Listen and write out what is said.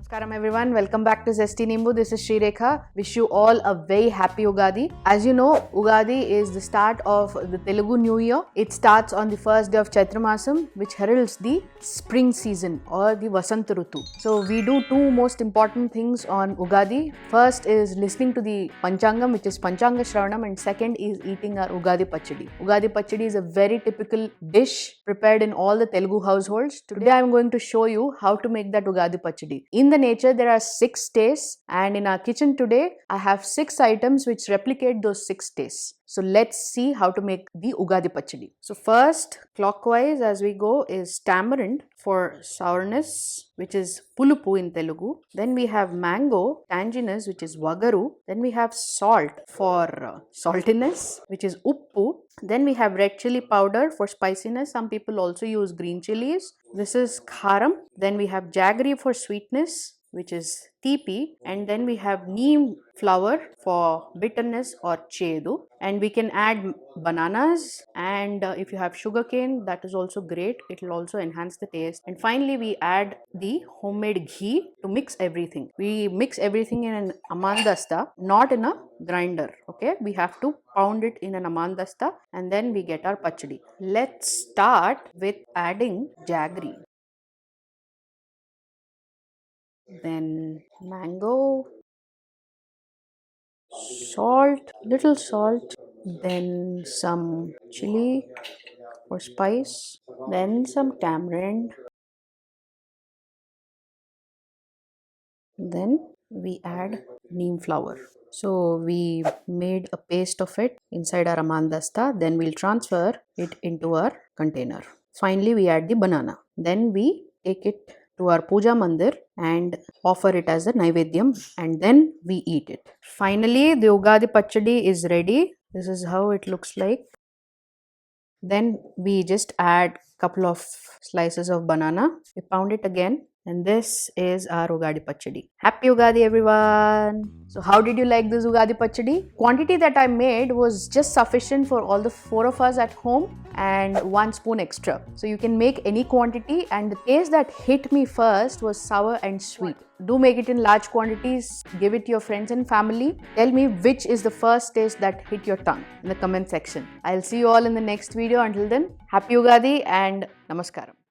Namaskaram everyone, welcome back to Zesty Nimbu. This is Sri Rekha. Wish you all a very happy Ugadi. As you know, Ugadi is the start of the Telugu New Year. It starts on the first day of Chaitra Masam, which heralds the spring season or the Vasanta Rutu. So we do two most important things on Ugadi. First is listening to the Panchangam, which is Panchanga Shravanam, and second is eating our Ugadi Pachadi. Ugadi Pachadi is a very typical dish prepared in all the Telugu households. Today I am going to show you how to make that Ugadi Pachadi. In the nature, there are 6 tastes, and in our kitchen today, I have 6 items which replicate those 6 tastes. So let's see how to make the Ugadi Pachadi. So first, clockwise as we go, is tamarind for sourness, which is pulupu in Telugu. Then we have mango, tanginess, which is wagaru. Then we have salt for saltiness, which is uppu. Then we have red chili powder for spiciness. Some people also use green chilies. This is kharam. Then we have jaggery for sweetness, which is teepi, and then we have neem flour for bitterness or chedu, and we can add bananas, and if you have sugarcane, that is also great. It will also enhance the taste. And finally we add the homemade ghee to mix everything. We mix everything in an amandasta, not in a grinder. Okay, we have to pound it in an amandasta, and then we get our pachadi. Let's start with adding jaggery. Then mango, salt, little salt, then some chili or spice, then some tamarind, then we add neem flour. So we made a paste of it inside our amandasta, then we'll transfer it into our container. Finally we add the banana, then we take it to our puja mandir and offer it as a naivedyam, and then we eat it. Finally, the Ugadi Pachadi is ready. This is how it looks like. Then we just add couple of slices of banana. We pound it again, and this is our Ugadi Pachadi. Happy Ugadi everyone! So how did you like this Ugadi Pachadi? Quantity that I made was just sufficient for all the 4 of us at home, and 1 spoon extra. So you can make any quantity, and the taste that hit me first was sour and sweet. Do make it in large quantities, give it to your friends and family. Tell me which is the first taste that hit your tongue in the comment section. I'll see you all in the next video. Until then, happy Ugadi and Namaskaram.